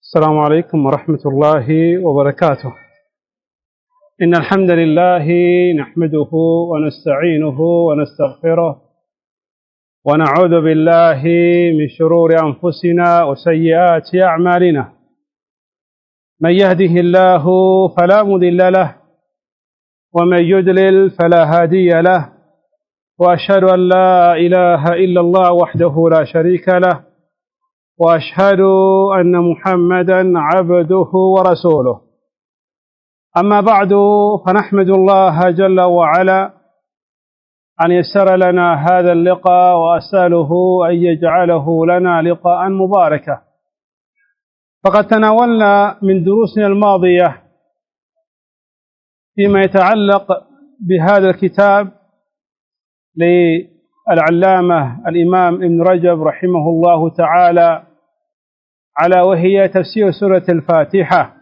السلام عليكم ورحمة الله وبركاته. إن الحمد لله نحمده ونستعينه ونستغفره ونعوذ بالله من شرور أنفسنا وسيئات أعمالنا. من يهده الله فلا مضل له ومن يضلل فلا هادي له، وأشهد أن لا إله إلا الله وحده لا شريك له، وأشهد أن محمدا عبده ورسوله. أما بعد، فنحمد الله جل وعلا أن يسر لنا هذا اللقاء، وأسأله أن يجعله لنا لقاء مباركا. فقد تناولنا من دروسنا الماضية فيما يتعلق بهذا الكتاب للعلامة الإمام ابن رجب رحمه الله تعالى، على وهي تفسير سورة الفاتحة.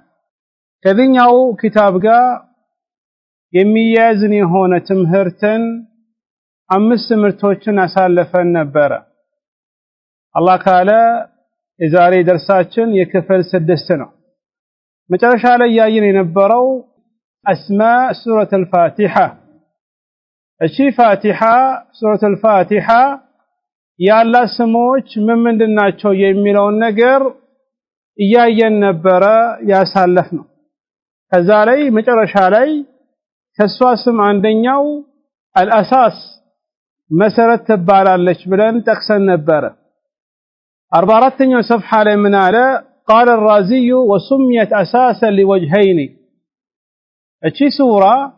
كذنيو كتابك يميزني هون تمهرتن أمس مرتوچن أسالفن نبرا. الله قال إذا ري درساتن يكفل سدسنا مجرش على يايني نبرو أسماء سورة الفاتحة. الشي فاتحة سورة الفاتحة يا الله سموش من دناتشو يميلون نجر إياين نبرا يا سالفنا. كذالي مجرش علي كسواسم عندنيو الأساس مسألة تبالا لش بلن تقسن نبرا. أربعتنيو صفحة لمنالة. قال الرازي وسميت أساسا لوجهين. الشي سورة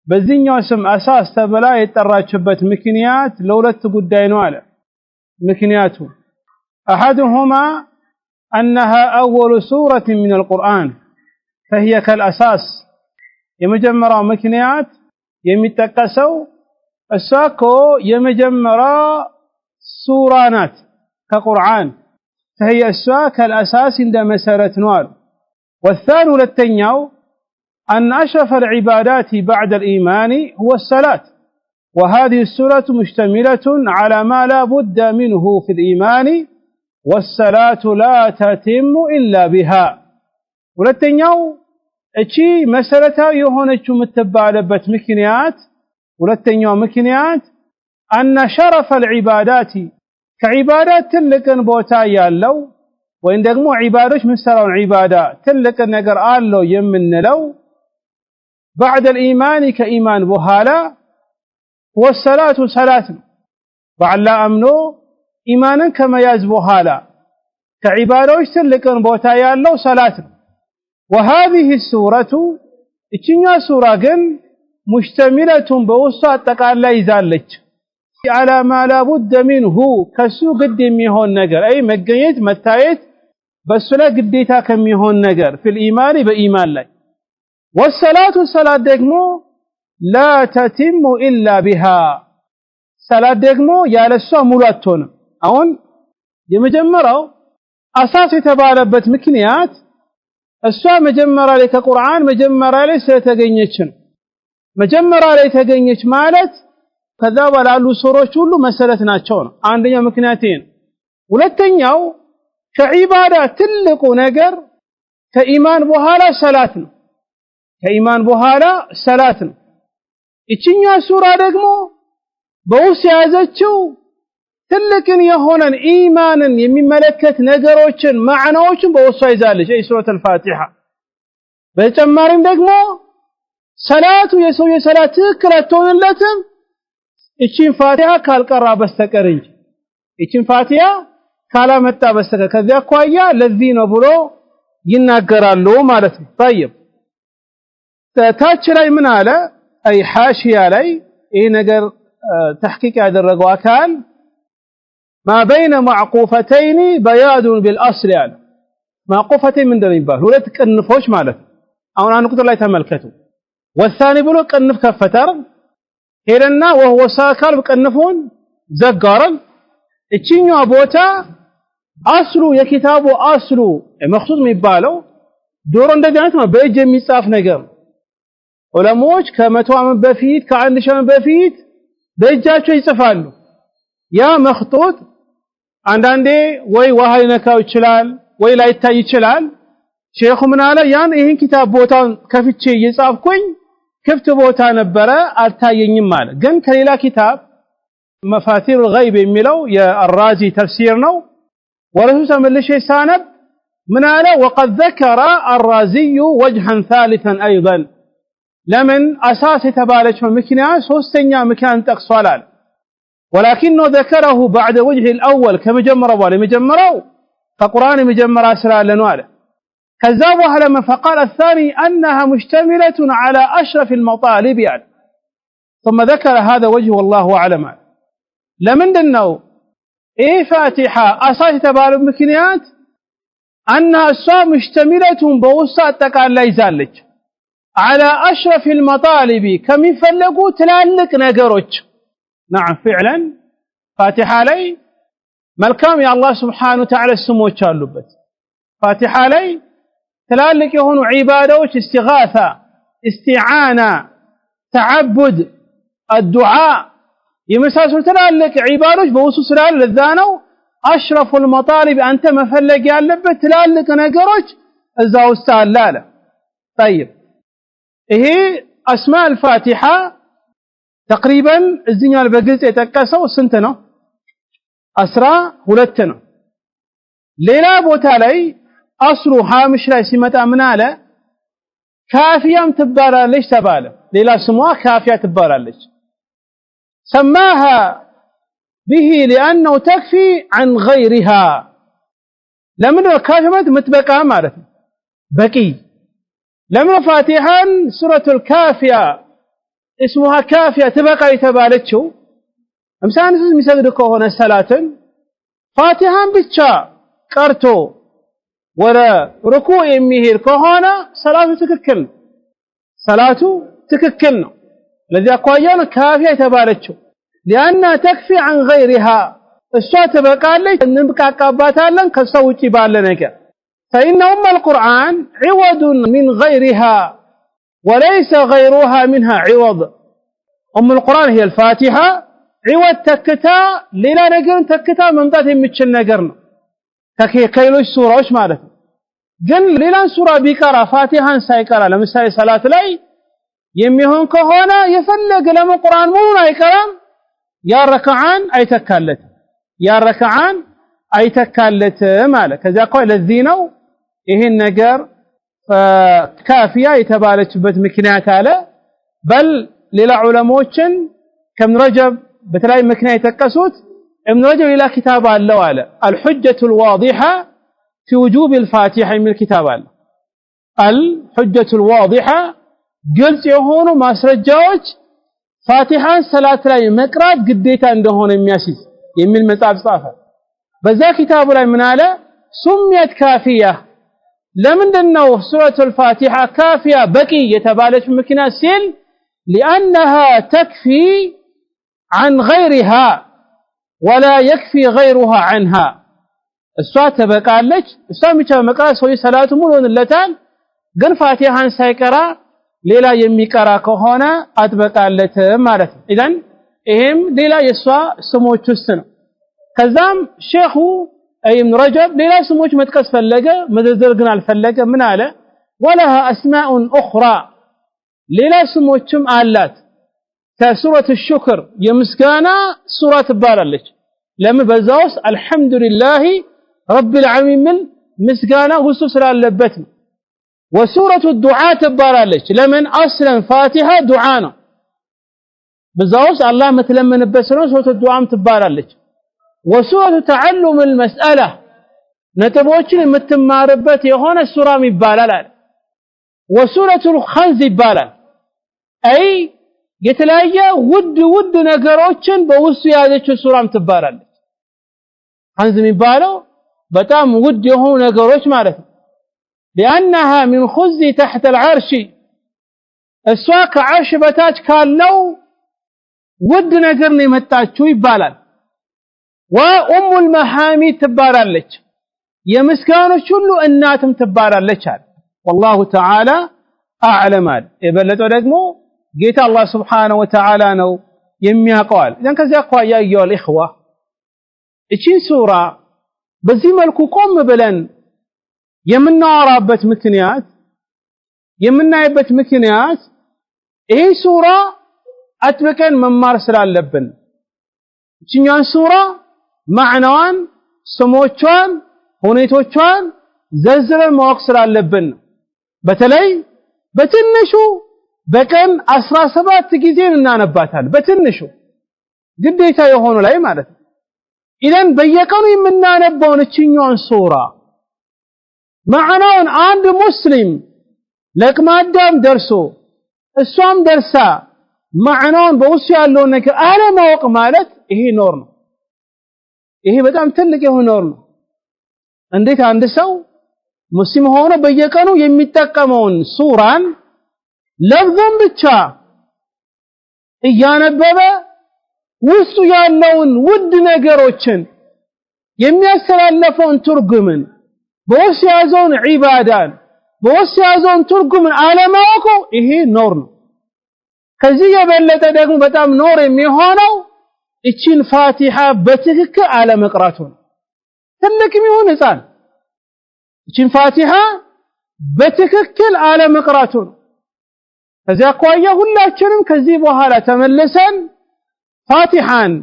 بزينيو اسم أساس تبلا يتراتشبت مكنيات لولت قدينو على مكنياته. أحدهما أنها أول سورة من القرآن، فهي كالأساس. يمجمرا مكنيات يمتكسو الساكو يمجمرا سورانات كقرآن، فهي الساك الأساس عند مسارة نوال. والثاني للتنيو أن أشرف العبادات بعد الإيمان هو الصلاة، وهذه السورة مشتملة على ما لا بد منه في الإيمان، والصلاة لا تتم إلا بها. ولتنيو اتشي مسألة يهونج متبالبت مكنيات. ولتنيو مكنيات أن شرف العبادات كعبادات تلك بوتا يالو، وإن دقمو عبادش مسرون عبادات تلك النقر آلو يمن لو بعد الإيمان كإيمان بوهالا، والصلاة صلاة بعد لا أمنو إيمانا كما يزبوهالا كعبادوش تلقن بوتا يالو صلاة. وهذه السورة اتنيا سورة مشتملة بوسطة تقال لا يزالج على ما لا بد منه كسو قدم يهون نقر، أي مقيت متايت بس لا قديتا كم يهون نقر في الإيمان بإيمان لك. والصلاة صلاة دقمو لا تتم إلا بها. صلاة دقمو يالسوا مولاتون أون يمجمروا أساس تبالبت مكنيات. السوا مجمرة لك قرآن مجمرة لك ستغنيشن مجمرة لك تغنيش مالت كذا ولا لسورة كله مسألة ناتشون عندنا مكنياتين. ولتنيو كعبادة تلقوا نقر كإيمان بوهالا صلاتنا كإيمان بوهالا صلاتنا. إتشنيا سورة دقمو بوسي عزتشو تلكن يهونن إيمانا يمي ملكة نقروشن معنوشن بوسي عزالش أي سورة الفاتحة. بيتمارين دقمو صلاة يسوي صلاة كراتون اللتم إتشين فاتحة كالقرى بستكرنج إتشين فاتحة كالا متى بستكر كذا قوية الذين بلو ينقرالو مالتهم. طيب تاتشري من على أي حاشية لي إيه نقر تحقيق هذا الرقوة كان ما بين معقوفتين بياد بالأصل. يعني معقوفتين من دون بال ولا تكنفوش مالت أو أنا نقول الله تملكته. والثاني بلو كنف كفتر هيرنا وهو ساكر بكنفون زقارا. اتشينيو أبوتا أصلو يكتابو أصلو مخصوص ميبالو دوران دجانت ما بيجي ميصاف نقر ዑለሞች ከመቶ ዓመት በፊት ከአንድ ሺህ ዓመት በፊት በእጃቸው ይጽፋሉ። ያ መخطوط አንዳንዴ ወይ ውሃ ሊነካው ይችላል ወይ ላይታይ ይችላል። ሼኹ ምን አለ ያን ይሄን ኪታብ ቦታውን ከፍቼ እየጻፍኩኝ ክፍት ቦታ ነበረ አልታየኝም አለ ግን ከሌላ ኪታብ መፋቲር الغيب የሚለው የአራዚ ተፍሲር ነው ወረሱ ተመልሼ ሳነብ من قال وقد ذكر الرازي وجها ثالثا ايضا لمن اساس تبالج مكنيا ሶስተኛ ምክንያት ጠቅሷል ولكنه ذكره بعد وجه الاول كما جمروا لمجمروا فقران مجمرا سلاله ነው አለ ከዛ በኋላ فقال الثاني انها مشتمله على اشرف المطالب يعني ثم ذكر هذا وجه والله اعلم ለምንድነው ይሄ ፋቲሃ አሳስ የተባለው ምክንያት انها الصوم مشتمله بوسط አጠቃላይ ይዛለች على اشرف المطالب ከሚፈልጉ ትላልቅ ነገሮች نعم فعلا فاتحه ላይ መልካም የአላህ Subhanahu Wa Ta'ala ስሞች አሉበት فاتحه ላይ ትላልቅ የሆኑ ዒባዳዎች استغاثه استعانه تعبد الدعاء የመሳሰሉ ትላልቅ ዒባዳዎች በውስጡ ስላለ ለዛ ነው اشرف المطالب انت መፈለግ ያለበት ትላልቅ ነገሮች እዛ ውስጥ አለ طيب ይሄ اسماء الفاتحه تقريبا እዚህኛው በግልጽ የተጠቀሰው ስንት ነው 12 ነው ሌላ ቦታ ላይ አስሩ ሃምሽ ላይ ሲመጣ ምን አለ ካፊያም ትባላለች ተባለ ሌላ ስሟ ካፊያ ትባላለች سماها به لانه تكفي عن غيرها لمن كافيه متبقى ማለት بقي لما فاتحه سوره الكافيه اسمها كافيه تبقى የተባለችው امثال የሚሰግድ ከሆነ ሰላትን ፋቲሃን ብቻ ቀርቶ ወደ ሩኩዕ የሚሄድ ከሆነ ሰላቱ ትክክል ነው ለዚህ አኳያን ካፊያ የተባለችው لانها تكفي عن غيرها እሷ ትበቃለች እንብቃቃባታለን ከሰው ውጪ ባለ ነገር فإن أم القرآن عوض من غيرها وليس غيرها منها عوض أم القرآن هي الفاتحة عوض تكتا ሌላ ነገር ተክታ መምጣት የሚችል ነገር ነው ከሌሎች ሱራዎች ማለት ነው ግን ሌላ ሱራ ቢቀራ ፋቲሃን ሳይቀራ ለምሳሌ ሰላት ላይ የሚሆን ከሆነ የፈለገ ለቁርአን ሙሉ አይቀራም ያ ረካዓን አይተካለት ማለት ከዛ ቆይ ለዚህ ነው ይሄን ነገር ካፊያ የተባለችበት ምክንያት አለ በል ሌላ ዑለሞችን ከም ረጀብ በተለይ ምክንያት የተቀሱት ابن رجب الى كتاب አለው አለ الحجة الواضحة في وجوب الفاتحة من الكتاب አለ الحجة الواضحة ግልጽ የሆኑ ማስረጃዎች ፋቲሃን ሰላት ላይ መቅራት ግዴታ እንደሆነ የሚያስይዝ የሚል መጽሐፍ ጻፈ በዛ ኪታቡ ላይ ምን አለ ሱሚየት ካፊያ ለምንድነው ሱረቱል ፋቲሃ ካፊያ በቂ የተባለች ምክንያት ሲል لانها تكفي عن غيرها ولا يكفي غيرها عنها እሷ ተበቃለች እሷ ብቻ መቅራት ሰው ሰላቱ ሙሉ ሆነለታል ግን ፋቲሃን ሳይቀራ ሌላ የሚቀራ ከሆነ አጥበቃለት ማለት ነው ኢዳን ይሄም ሌላ የሷ ስሞች ውስጥ ነው ከዛም ሼኹ ኢብኑ ረጀብ ሌላ ስሞች መጥቀስ ፈለገ መዘርዘር ግን አልፈለገ ምን አለ ولها اسماء اخرى ሌላ ስሞችም አላት ከሱረቱ الشكر የምስጋና ሱራ ትባላለች ለምን በዛውስ አልহামዱሊላሂ ረቢል ዓለሚን ምስጋና ውስጥ ስላለበት ነው وسوره الدعاء تبارالج لمن اصلا فاتحه دعاء ነው በዛውስ አላህ መተለመነበት ነው ሱረቱ الدعاء تبارالج وسوره تعلم المساله ነጥቦችን የምትማርበት የሆነ ሱራም ይባላል وسوره الخنز ይባላል አይ የተለያየ ውድ ነገሮችን በውስጡ ያዘችው ሱራም ትባላለች خنز የሚባለው በጣም ውድ የሆኑ ነገሮች ማለት ነው لانها من خز تحت العرش السواك عرش بتاج ካለው ውድ ነገር ነው የመጣችው ይባላል وام المحامد ትባላለች የምስጋኖች ሁሉ እናትም ትባላለች አለ والله تعالى اعلم የበለጠው ደግሞ ጌታ አላህ Subhanahu Wa Ta'ala ነው የሚያውቀው ለን ከዚያ አኳያ ያያል اخوه እቺ ሱራ በዚህ መልኩ ቆም ብለን የምናወራበት ምክንያት የምናይበት ምክንያት ይሄ ሱራ አጥብቀን መማር ስላለብን እቺኛን ሱራ ማዕናዋን ስሞቿን ሁኔታዎቿን ዘርዝረን ማወቅ ስላለብን በተለይ በትንሹ በቀን 17 ጊዜ እናነባታለን በትንሹ ግዴታ የሆኑ ላይ ማለት ነው ኢደን በየቀኑ የምናነባውን እቺኛን ሱራ ማዕናውን አንድ ሙስሊም ለቅማዳም ደርሶ እሷም ደርሳ ማዕናውን በውስጡ ያለውን ነገር አለማወቅ ማለት ይሄ ኖር ነው ይሄ በጣም ትልቅ የሆነ ኖር ነው እንዴት አንድ ሰው ሙስሊም ሆኖ በየቀኑ የሚጠቀመውን ሱራን ለፍዙን ብቻ እያነበበ ውስጡ ያለውን ውድ ነገሮችን የሚያስተላልፈውን ትርጉምን በውስጡ ያዘውን ዒባዳን በውስጡ ያዘውን ትርጉምን አለማወቁ ይሄ ኖር ነው ከዚህ የበለጠ ደግሞ በጣም ኖር የሚሆነው እቺን ፋቲሃ በትክክል አለመቅራቱ ነው ትልቅም ይሁን ህፃን እቺን ፋቲሃ በትክክል አለመቅራቱ ነው ከዚያ አኳያ ሁላችንም ከዚህ በኋላ ተመልሰን ፋቲሃን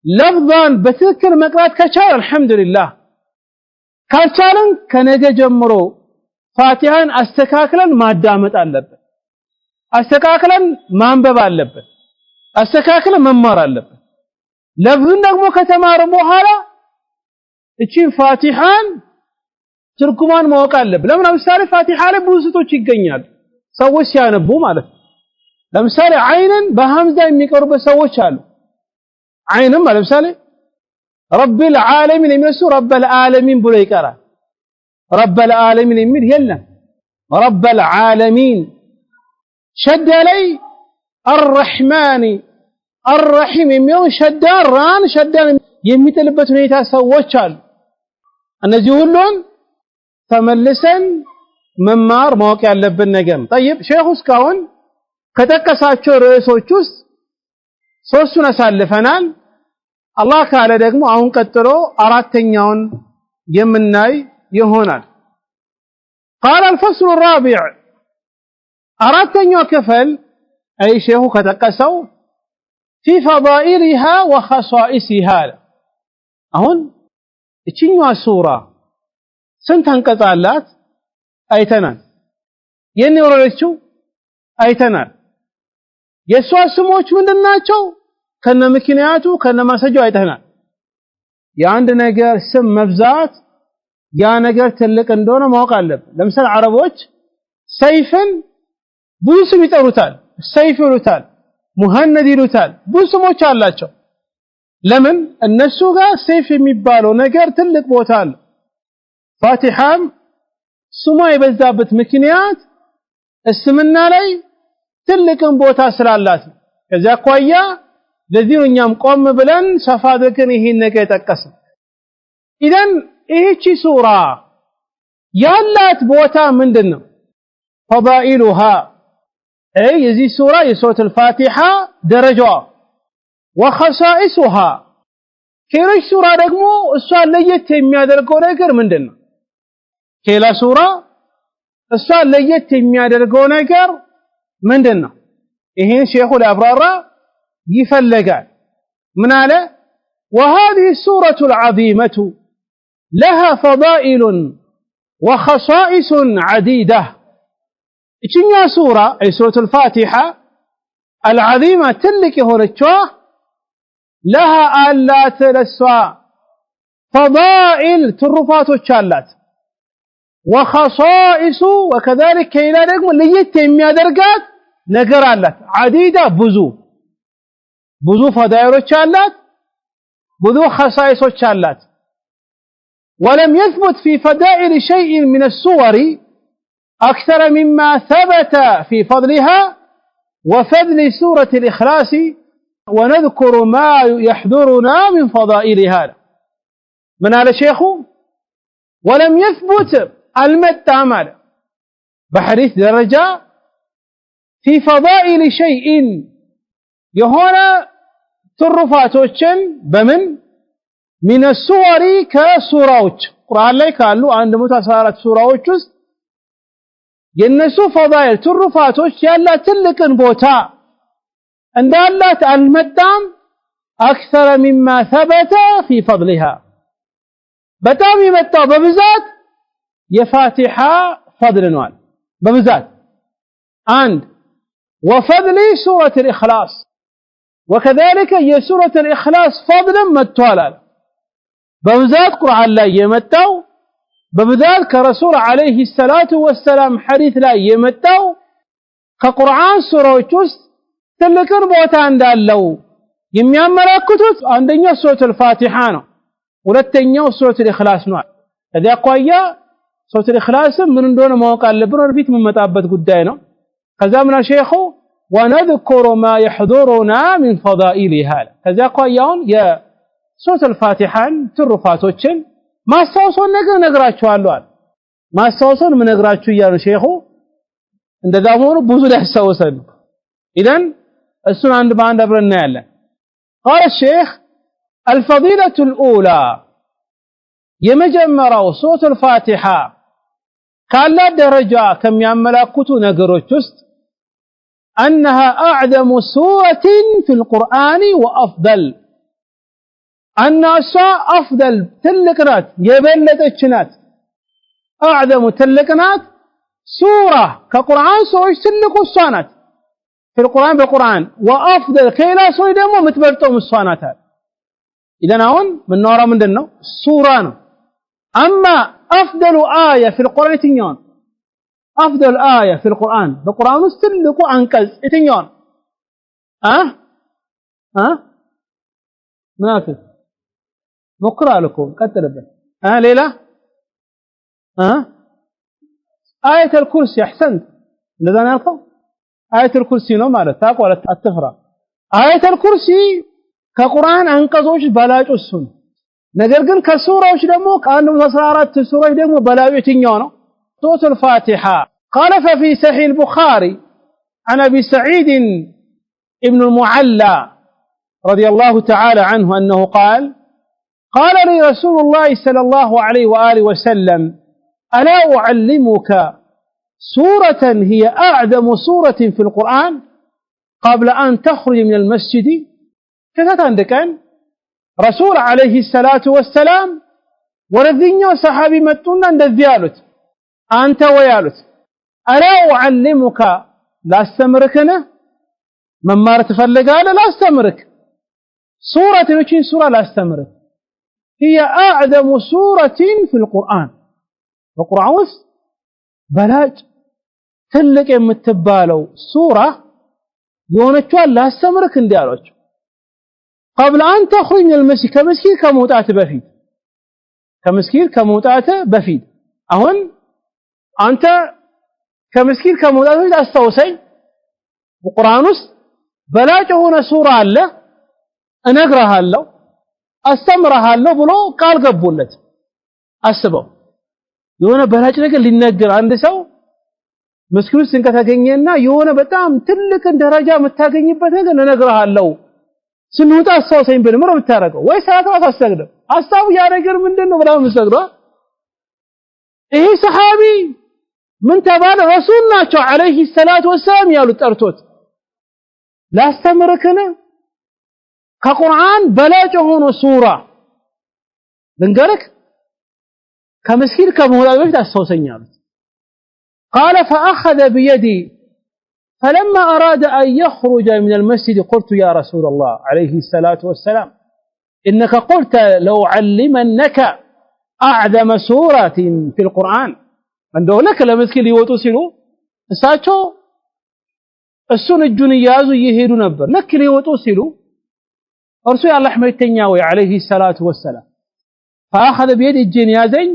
ለፍዛን በትክክል መቅራት ከቻለ አልহামዱሊላህ ካልቻለን ከነገ ጀምሮ ፋቲሃን አስተካክለን ማዳመጥ አለብን አስተካክለን ማንበብ አለብን አስተካክለን መማር አለብን ለፍዙን ደግሞ ከተማሩ በኋላ እቺን ፋቲሃን ትርጉማን ማወቅ አለብን ለምሳሌ ፋቲሃ ላይ ብዙ ስህተቶች ይገኛሉ ሰዎች ሲያነቡ ማለት ነው ለምሳሌ አይንን በሐምዛ የሚቀርቡ ሰዎች አሉ አይንም ለምሳሌ ረብል ዓለሚን የሚነሱ ረብል ዓለሚን ብሎ ይቀራል ረብል ዓለሚን የሚል የለም ረብል ዓለሚን ሸዳ ላይ الرحمن الرحيم የሚለው ሸዳ ራን ሸዳን የሚጥልበት ሁኔታ ሰዎች አሉ እነዚህ ሁሉን ተመልሰን መማር ማወቅ ያለብን ነገር طيب ሼኹ እስካሁን ከተቀሳቸው ርዕሶች ውስጥ ሶስቱን አሳልፈናል አላህ ካለ ደግሞ አሁን ቀጥሎ አራተኛውን የምናይ ይሆናል قال الفصل الرابع አራተኛው ክፍል አይ ሼኹ ከተቀሰው في فضائلها وخصائصها አሁን እቺኛዋ ሱራ ስንት አንቀጽ አላት አይተናል የነወረችው አይተናል የሷ ስሞች ምንድናቸው ከነ ምክንያቱ ከነ ማሰጃው አይተናል የአንድ ነገር ስም መብዛት ያ ነገር ትልቅ እንደሆነ ማወቅ አለብን ለምሳሌ አረቦች ሰይፍን ብዙ ስም ይጠሩታል ሰይፍ ይሉታል ሙሐነድ ይሉታል ብዙ ስሞች አላቸው ለምን እነሱ ጋር ሰይፍ የሚባለው ነገር ትልቅ ቦታ አለ ፋቲሃም ስሟ የበዛበት ምክንያት እስምና ላይ ትልቅን ቦታ ስላላት ከዚያ አኳያ ለዚህ እኛም ቆም ብለን ሰፋ አድርገን ይሄን ነገር ተጠቀስን ኢደን ይህቺ ሱራ ያላት ቦታ ምንድነው فضائلها اي የዚህ ሱራ የሱረቱ الفاتحه ደረጃዋ وخصائصها ከሌሎች ሱራ ደግሞ እሷ ለየት የሚያደርገው ነገር ምንድነው ከሌላ ሱራ እሷ ለየት የሚያደርገው ነገር ምንድነው ይሄን ሼኹ ለአብራራ ይፈልጋል ምን አለ وهذه السورة العظيمة لها فضائل وخصائص عديدة እቺኛ ሱራ አይ ሱረቱ الفاتحة العظيمة ትልቅ የሆነችው لها አላት ለሷ فضائل ትሩፋቶች አላት وخصائص وكذلك كيلا ደግሞ ለየት የሚያደርጋት ነገር አላት عديدة ብዙ فضائሎች አላት ብዙ خصائصዎች አላት ولم يثبت في فضائل شيء من الصور أكثر مما ثبت في فضلها وفضل سورة الإخلاص ونذكر ما يحضرنا من فضائلها من على شيخ ولم يثبت المتعمل بحديث درجة في فضائل شيء يهونا ترفاتوچن بمن من الصور كسوراوچ ቁርአን ላይ ካሉ 114 ሱራዎች ውስጥ የነሱ ፈዳኢል ትሩፋቶች ያላት ትልቅን ቦታ እንዳላት አልመጣም أكثر مما ثبت في فضلها በጣም የመጣው በብዛት የፋቲሃ فضل ነዋል በብዛት አንድ وفضل سورة الإخلاص وكذلك የሱረة الإخلاص فضل መጥቷል በብዛት ቁርአን ላይ የመጣው በብዛት ከረሱል አለይሂ ሰላቱ ወሰላም ሐዲስ ላይ የመጣው ከቁርአን ሱራዎች ውስጥ ትልቅን ቦታ እንዳለው የሚያመለክቱት አንደኛው ሱረቱል ፋቲሃ ነው ሁለተኛው ሱረቱል ኢኽላስ ነው ከዚያ አኳያ ሱረቱል ኢኽላስ ምን እንደሆነ ማወቅ አለብን ወደፊት የምንመጣበት ጉዳይ ነው ከዛ ምን ሸይኹ ወነذكر ما يحضرنا من فضائلها ከዚያ አኳያውን የሱረቱል ፋቲሃን ትሩፋቶችን ማስተዋወሱን ነገር ነግራችኋለሁ ማስተዋወሱን ምን ነግራችሁ ይያሉ ሸይኹ እንደዛ ሆኖ ብዙ ሊያስተዋወሰን ኢዳን እሱን አንድ ባንድ አብረን እናያለን قال الشيخ الفضيلة الأولى يمجمروا صوت الفاتحة قال لا درجة كم يعملكتو نقروች ውስጥ أنها أعظم سورة في القرآن وأفضل الناس أفضل تلقنات يبلتش نات أعظم تلقنات سورة كقرآن سورة تلقوا الصانات في القرآن بالقرآن وأفضل كيلا سورة دمو متبرتهم الصانات إذن هون من نورا من دنو سورة أما أفضل آية في القرآن تنيون أفضل آية في القرآن بالقرآن تلقوا عنكز تنيون منافذ نقرأ لكم كتر به ليلى آية الكرسي أحسنت لذا نلقوا آية الكرسي نو مالت تاقوى التفرى آية الكرسي كقرآن أنقذوش بلاج السن نقرقل كسورة وش دمو كأنه مصرارات سورة دمو بلاج تنيونه سورة الفاتحة قال ففي صحيح البخاري عن أبي سعيد ابن المعلى رضي الله تعالى عنه أنه قال لي رسول الله صلى الله عليه وآله وسلم ألا أعلمك سورة هي أعظم سورة في القرآن قبل أن تخرج من المسجد كذا عندك رسول عليه الصلاة والسلام ورذينيو صحابي متونا ندذيالت أنت ويالت ألا أعلمك لا استمركنا مما تفلق لا استمرك سورة وشين سورة لا استمرك هي أعظم سورة في القرآن القرآن وس بلاج تلك يمتبالو سورة يونتوال لا استمرك انديالوش قبل أن تخرج من المسجد كمسكين كموتات بفيد كمسكين كموتات بفيد أهون أنت كمسكين كموتات بفيد أستوسي القرآن وس بلاج هنا سورة الله أنقرها الله أستمرها الله بلو قال قبولت السبب የሆነ በላጭ ነገር ሊነገር አንድ ሰው መስኪን ስንከታገኘና የሆነ በጣም ትልቅ ደረጃ መታገኝበት ነገር እነግርሃለሁ ስንውጣ አስተውሰኝ ብለህ ምሮ ብታረገው ወይ ሰዓት አሳሰግደ ሐሳቡ ያረገር ምንድነው ብለው መስገደው ይሄ ሰሃቢ ምን ተባለ ረሱል ናቸው አለይሂ ሰላቱ ወሰለም ያሉ ጠርቶት ላስተምርከነ ከቁርአን በላጭ ሆኖ ሱራ ልንገርክ كمسكين كمولاد أستوسنيا قال فأخذ بيدي فلما أراد أن يخرج من المسجد قلت يا رسول الله عليه الصلاة والسلام إنك قلت لو علمنك أعظم سورة في القرآن من دولك لمسكين ليوتوسلوا الساتو السنة الجنياز يهيدو نبر لك ليوتوسلوا رسول الله أحمد التنياوي عليه الصلاة والسلام فأخذ بيدي الجنيازين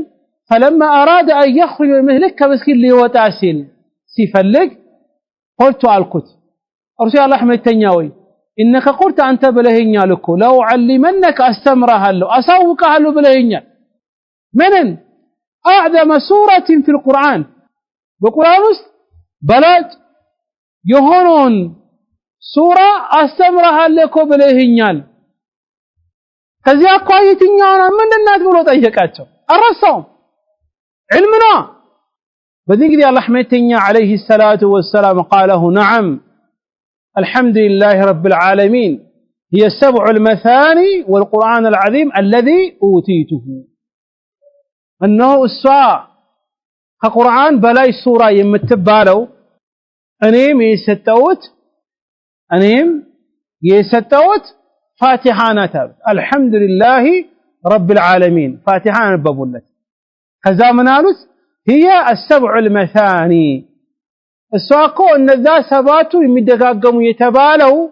فلما أراد أن يخرج من مهلك مسكين ليوتاسل سيفلق قلت ألكت رسول الله أحمد التنياوي إنك قلت أنت بلهنيا لك لو علمنك أستمرها له أسوقها له بلهنيا من أعظم سورة في القرآن بقرآن بلد يهونون سورة أستمرها لك بلهنيا كذي أقايتنيا من الناس بلو تأيكاتهم الرسوم علمنا بذكر الله متنيا عليه الصلاة والسلام قاله نعم الحمد لله رب العالمين هي السبع المثاني والقرآن العظيم الذي أوتيته أنه الساعة كقرآن بلاي سورة يمتبالو أنيم يستوت فاتحة نتاب الحمد لله رب العالمين فاتحة نببولت هذا منالس هي السبع المثاني السواقو أن ذا سباتو يمدقاقموا يتبالو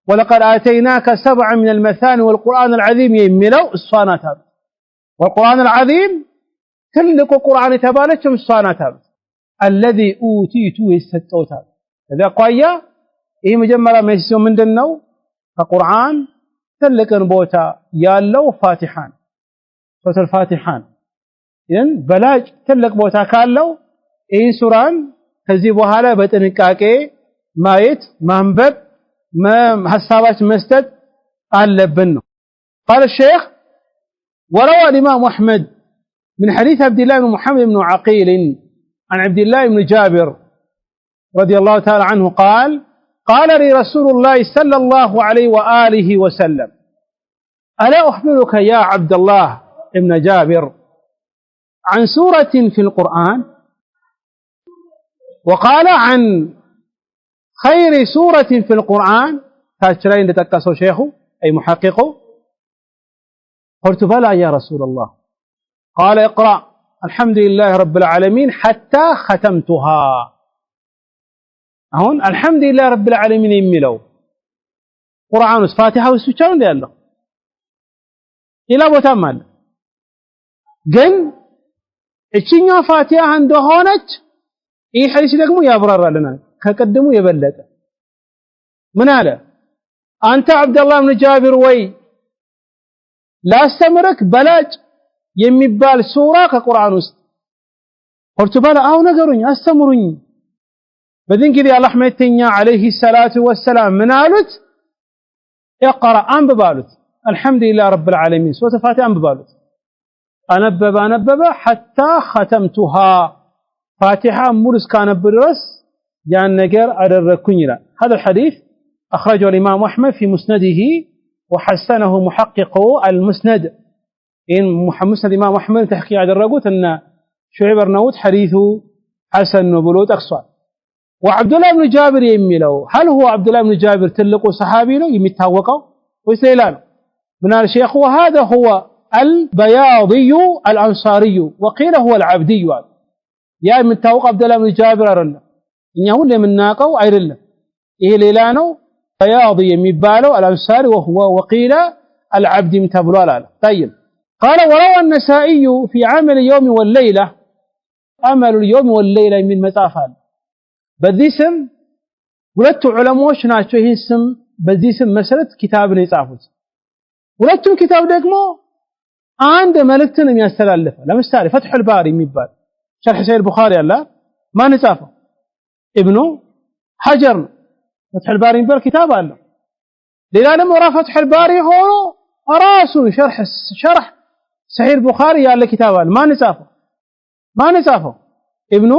ولقد آتيناك سبعا من المثاني والقرآن العظيم يملو الصانتاب والقرآن العظيم تلك القرآن يتبالتهم الصانتاب الذي أوتيته يستوتاب إذا قوية إيه مجمرة ميسيو من دنو كقرآن تلك نبوتا يالو فاتحان سورة الفاتحان إذن بلاج تلك بوتا كالو إيه سوران تزيبوها لا بتنكاكي مايت منبب ما حسابات مسدد اللبنه قال الشيخ وروى الإمام أحمد من حديث عبد الله بن محمد بن عقيل عن عبد الله بن جابر رضي الله تعالى عنه قال لي رسول الله صلى الله عليه وآله وسلم ألا أخبرك يا عبد الله بن جابر عن سورة في القرآن وقال عن خير سورة في القرآن تاشرين لتكسو شيخه أي محققه قلت بلى يا رسول الله قال اقرأ الحمد لله رب العالمين حتى ختمتها هون الحمد لله رب العالمين يميلو قرآن فاتحة وسوچاون دي الله إلى بوتا مال ግን እቺኛው ፋቲሃ እንደሆነች ይህ ሐዲስ ደግሞ ያብራራልናል ከቀደሙ የበለጠ ምን አለ አንተ አብደላህ ኢብኑ ጃቢር ወይ ላስተምርክ በላጭ የሚባል ሱራ ከቁርአን ውስጥ قلت بلى አው ነገሩኝ አስተምሩኝ በዚህ እንግዲህ አላህ መተኛ عليه الصلاه والسلام ምን አሉት اقرا አንብባሉት الحمد لله رب العالمين ሱረቱ ፋቲሃ አንብባሉት أنبب حتى ختمتها فاتحة مورس كان بدرس جان نجر أدركني لا هذا الحديث أخرجه الإمام أحمد في مسنده وحسنه محقق المسند إن مسند الإمام أحمد تحكي على الرجوت أن شعيب نوت حديثه حسن وبلوت أقصى وعبد الله بن جابر يميله هل هو عبد الله بن جابر تلقوا صحابي له يمتوقه ويسيلان من الشيخ وهذا هو البياضي الأنصاري وقيل هو العبدي يا من توقع عبد الله بن جابر أرنا إنه اللي من ناقو أيرنا إيه ليلانو بياضي يميبالو الأنصاري وهو وقيل العبد متبلو على طيب قال وروى النسائي في عمل اليوم والليلة عمل اليوم والليلة من متافل بذي اسم ولدت علموش ناتشو هي اسم بذي اسم مسألة كتاب نيصافوت ولدتم كتاب دقمو عند ملكتن የሚያስተላልፈው ለምሳሌ فتح الباري የሚባል شرح صحيح البخاري አለ ማን ጻፈው ابن حجر فتح الباري የሚባል كتاب አለ ሌላ ደግሞ فتح الباري ሆኖ ራሱ شرح صحيح البخاري ያለ كتاب አለ ማን ጻፈው ابن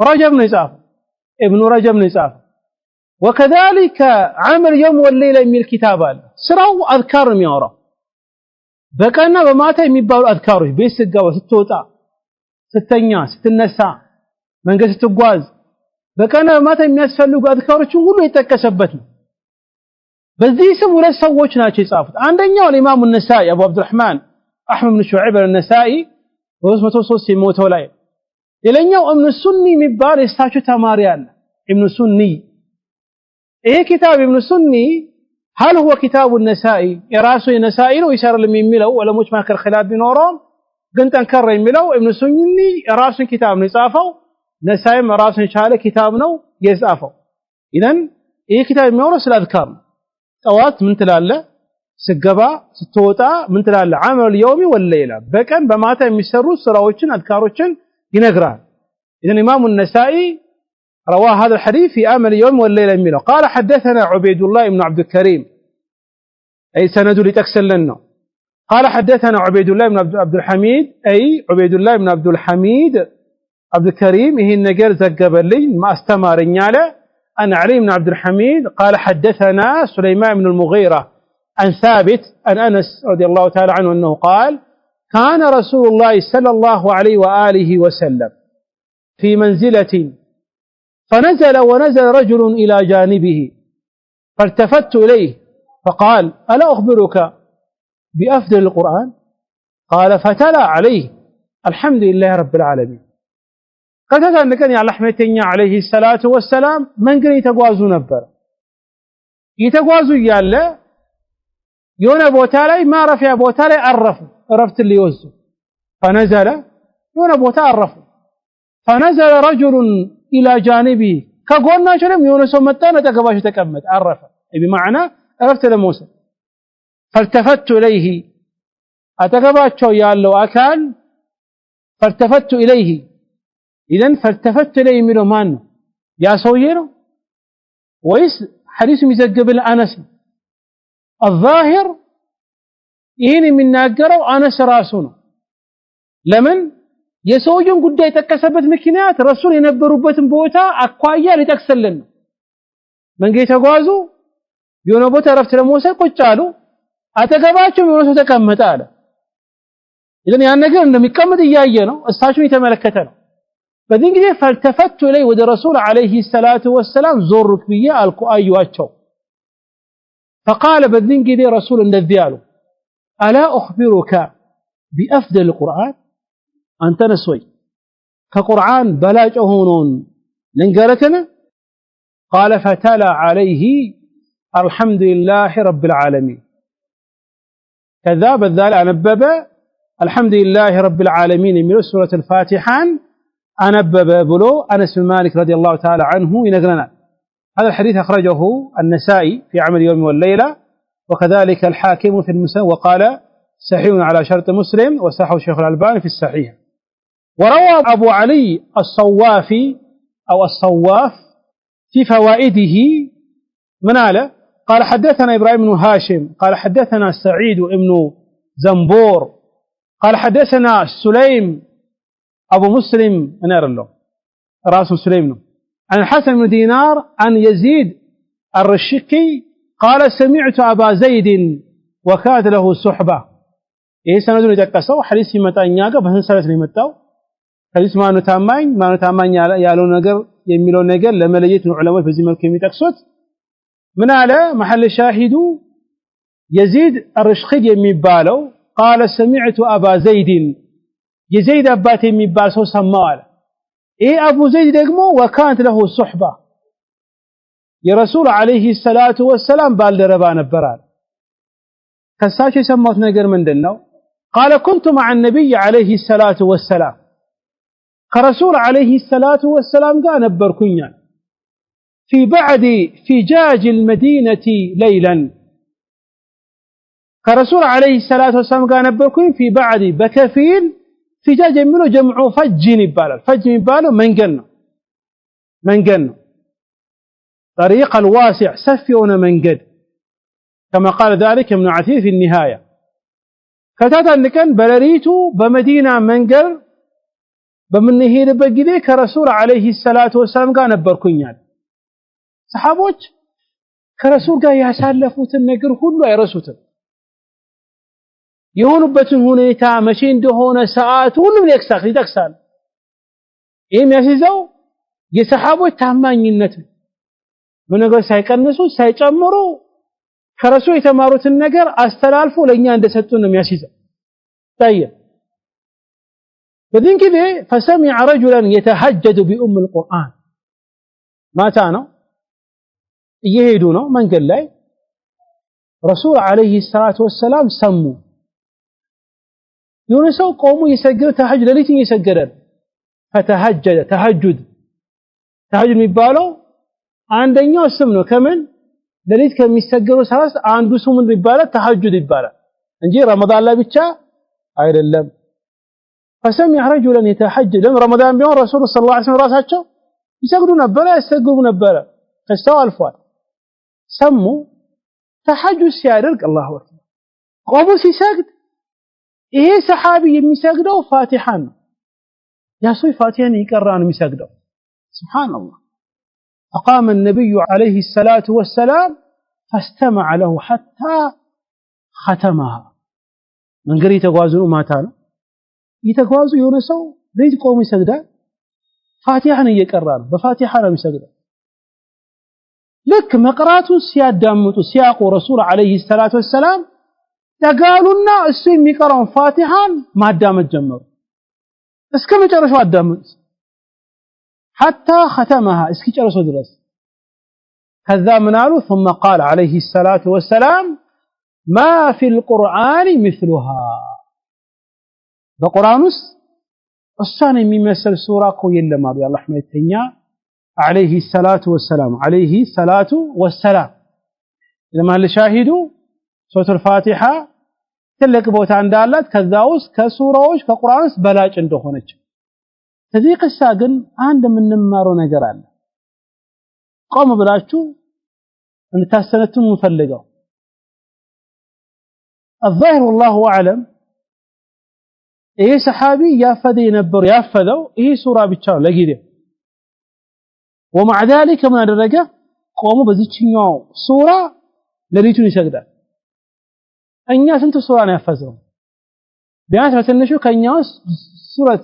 رجب ነው ጻፈው ابن رجب ነው ጻፈው وكذلك عمل يوم والليله የሚል كتاب አለ ስራው አዝካር ነው የሚያወራው በቀና በማታ የሚባሉ አዝካሮች ቤት ስትገባ ስትወጣ ስተኛ ስትነሳ መንገድ ስትጓዝ በቀና በማታ የሚያስፈልጉ አዝካሮችን ሁሉ የተጠቀሰበት ነው በዚህ ስም ሁለት ሰዎች ናቸው የጻፉት አንደኛው ኢማሙ ነሳኢ አቡ አብዱራህማን አህመድ ብን ሹዐይብ አልነሳኢ 303 የሞተው ላይ ሌላኛው እብኑ ሱኒ የሚባል የሳቸው ተማሪ አለ እብኑ ሱኒ ይሄ ኪታብ እብኑ ሱኒ هل هو كتاب النسائي يراسو النسائي لو يسر لم يميلو ولا مش ماكر خلاف بنورهم قنت انكر يميلو ابن سني يراسو كتاب نصافو نسائي راسو شاله كتاب نو يصافو اذا ايه كتاب የሚያወራው ስለ አዝካር ጠዋት ምን ትላለ ስገባ ስትወጣ ምን ትላለ عمل اليوم والليله በቀን በማታ የሚሰሩ ስራዎችን አዝካሮችን ይነግራል اذا امام النسائي رواه هذا الحديث في عمل اليوم والليله يميله قال حدثنا عبيد الله بن عبد الكريم أي سند لتكسل لنا قال حدثنا عبيد الله بن عبد الحميد أي عبيد الله بن عبد الحميد عبد الكريم هي النجر زقبلي ما استمرني على أن علي بن عبد الحميد قال حدثنا سليمان بن المغيرة عن ثابت عن أنس رضي الله تعالى عنه أنه قال كان رسول الله صلى الله عليه وآله وسلم في منزلة فنزل ونزل رجل إلى جانبه فالتفت إليه فقال ألا أخبرك بأفضل القرآن قال فتلا عليه الحمد لله رب العالمين قد هذا أنك يا لحمتين عليه الصلاة والسلام من قال يتقوازوا نبر يتقوازوا يالا يونا بوتالي ما رفع بوتالي عرفت اللي يوزو فنزل يونا بوتا عرفوا فنزل رجل إلى جانبه كقولنا شلم يونا سمتانا تقباش تكمت عرفه بمعنى عرفت لموسى فالتفت إليه أتقباتشو يالو أكال فالتفت إليه إذن فالتفت إليه منه مانو يا سويرو ويس حديث مزقب الأنس الظاهر إهني من ناقروا أنس راسونه لمن يسويون قد يتكسبت مكينات رسول ينبروا بتن بوتا أقوايا لتكسلن من قيت أقوازو يونو بوتا رفت لموسى قجالو أتقباتشو يونو تكمت آله إذن يعني نقر أنه مكمت إيايا الساشو يتملكتنا فذين كده فالتفت إليه ودى رسول عليه الصلاة والسلام زورك بيا القؤي واتشو فقال بذين كده رسول النذيال ألا أخبرك بأفضل القرآن أنت نسوي كقرآن بلاج أهونون لنقركنا قال فتلا عليه الحمد لله رب العالمين كذاب الذال أنبب الحمد لله رب العالمين من سورة الفاتحة أنبب بلو أنس بن مالك رضي الله تعالى عنه ينقلنا هذا الحديث أخرجه النسائي في عمل يوم والليلة وكذلك الحاكم في المسند وقال صحيح على شرط مسلم وصححه الشيخ الألباني في الصحيح وروى أبو علي الصوافي أو الصواف في فوائده مناله قال حدثنا إبراهيم بن هاشم قال حدثنا سعيد بن زنبور قال حدثنا سليم أبو مسلم نار الله رأس سليم عن الحسن بن دينار عن يزيد الرشقي قال سمعت أبا زيد وكاد له صحبة إيه سندون يتكسو حديث متانياغا بهن سرت لمتاو حديث ما نتامين يالو نجر يميلو نجر لما لجيت العلماء في زمن كم يتكسوت من على محل شاهد يزيد الرشقي يميبالو قال سمعت أبا زيد يزيد أباتي يميبال سو سمال إيه أبو زيد دقمو وكانت له صحبة يا رسول عليه الصلاة والسلام بالدربان البران كساشي سموت نجر من دنو قال كنت مع النبي عليه الصلاة والسلام كرسول عليه الصلاة والسلام قال نبركنيا في بعد فجاج المدينة ليلا كرسول عليه الصلاة والسلام قال نبركنيا في بعد بكفيل فجاج منه جمع فج نباله فج نباله منقن طريق الواسع سفيون منقد كما قال ذلك ابن عثير في النهاية كتاتا أن بلريتو بمدينة منقر بمنهير بقدي كرسول عليه الصلاة والسلام قال نبركنيا صحابوች ከረሱል ጋር ያሳለፉትን ነገር ሁሉ አይረሱትም የሆኑበትን ሁኔታ መቼ እንደሆነ ሰዓት ሁሉ ይጠቅሳል የሚያስይዘው የሰሃቦች ታማኝነት በነገር ሳይቀንሱ ሳይጨምሩ ከረሱል የተማሩትን ነገር አስተላልፎ ለኛ እንደሰጡን ነው የሚያስይዘው طيب بدين كده فسمع رجلا يتهجد بأم القرآن ماتا ነው እየሄዱ ነው መንገድ ላይ ረሱል አለይሂ ሰላቱ ወሰለም ሰሙ የሆነ ሰው ቆሞ ይሰግድ ተሐጅድ ለሊት ይሰግዳል فتهجد ተሐጁድ የሚባለው አንደኛው ስም ነው ከምን ለሊት ከሚሰገዱ ሰዓት አንዱ ስሙ ምን ይባላል ተሐጁድ ይባላል እንጂ ረመዳን ላይ ብቻ አይደለም فسمع رجلا يتحجد رمضان بيوم رسول صلى الله عليه وسلم ራሳቸው ይሰግዱ ነበር ያሰግዱ ነበር ተስተዋልፏል ሰሙ ተሐጁድ ሲያደርግ አላሁ አክበር ቆሞ ሲሰግድ ይሄ ሰሃቢ የሚሰግደው ፋቲሃን ነው ያ ሰው ፋቲሃን ይቀራን የሚሰግደው ሱብሃንአላህ فقام النبي عليه الصلاة والسلام فاستمع له حتى ختمها መንገድ የተጓዙ ማታ ነው የተጓዙ የሆነ ሰው ለዚህ ቆሞ ይሰግዳል ፋቲሃን እየቀራ ነው በፋቲሃ ነው የሚሰግደው ልክ መቅራቱን ሲያዳምጡ ሲያቁ ረሱል አለይሂ ሰላቱ ወሰለም ተጋሉና እሱ የሚቀራውን ፋቲሃን ማዳመጥ ጀመሩ እስከ መጨረሻው አዳመጡ حتى ختمها እስኪ ጨርሶ ድረስ ከዛ ምን አሉ ثم قال عليه الصلاة والسلام ما في القرآن مثلها በቁርአን ውስጥ እሷን የሚመስል ሱራ እኮ የለም አሉ የአላህ መልእክተኛ عليه الصلاة والسلام عليه الصلاة والسلام ለማለ ሻሂዱ ሱረቱል ፋቲሃ ትልቅ ቦታ እንዳላት ከዛ ውስጥ ከሱራዎች ከቁርአን ውስጥ በላጭ እንደሆነች ከዚህ ቅሳ ግን አንድ የምንማረው ነገር አለ ቆም ብላችሁ እንታሰነቱን እንፈልገው الظاهر والله اعلم ይሄ ሰሃቢ ያፈደ የነበረው ያፈደው ይሄ ሱራ ብቻ ነው ለጊዜው ومع ذلك ምን አደረገ ቆሞ በዚህኛው ሱራ ለሊቱን ይሰግዳል እኛ ስንት ሱራ ነው ያፈዘው ቢያንስ በትንሹ ከኛው ሱረት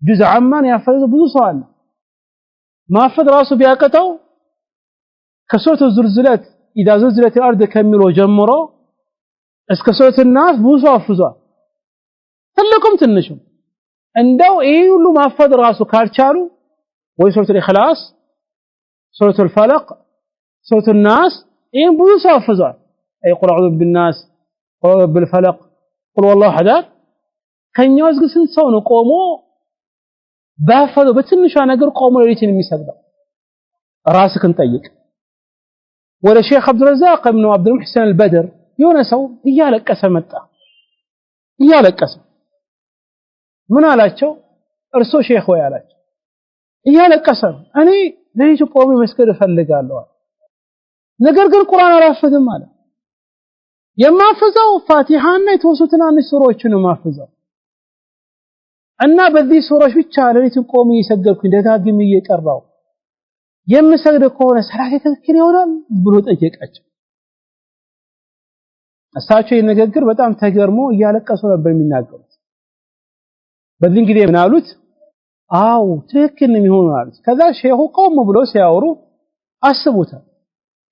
ጁዝ አማን ያፈዘ ብዙ ሰው አለ ማፈድ ራሱ ቢያቀተው ከሱረቱ ዙልዝለት اذا زلزلت الارض ከሚለው ጀምሮ እስከ ሱረቱ الناس ብዙ ሰው አፍዟል ትልቁም ትንሹም እንደው ይሄ ሁሉ ማፈድ ራሱ ካልቻሉ ወይ ሱረቱ الإخلاص ሱረቱ الفلق ሱረቱ الناس ይሄን ብዙ ሰው አፍዟል أي قل أعوذ بالناس قل أعوذ بالفلق قل والله أحد ከኛው ግን ስንት ሰው ነው ቆሞ ባፈደው በትንሿ ነገር ቆሞ ለሊትን የሚሰግደው ራስክን ጠይቅ ወለ ሼክ አብዱረዛቅ ኢብኑ አብዱል ሙህሰን አልበድር የሆነ ሰው እያለቀሰ መጣ እያለቀሰ ምን አላቸው እርሶ ሼክ ወይ አላቸው እያለቀሰ እኔ ለሊት ቆሞ መስገድ እፈልጋለሁ ነገር ግን ቁርአን አላፈዝም አለ የማፈዘው ፋቲሃና የተወሰኑትን አንድ ሱራዎችን ነው ማፈዘው እና በዚህ ሱራዎች ብቻ ለሊትን ቆሜ እየሰገድኩኝ ደጋግሜ እየቀራው የምሰግድ ከሆነ ሰላቴ ትክክል ይሆናል ብሎ ጠየቃቸው እሳቸው የነገር በጣም ተገርሞ እያለቀሱ ነበር የሚናገሩት በዚህ እንግዲህ ምን አሉት አው ትክክል ነው የሚሆነው አሉት ከዛ ሼሁ ቆም ብሎ ሲያወሩ አስቡታ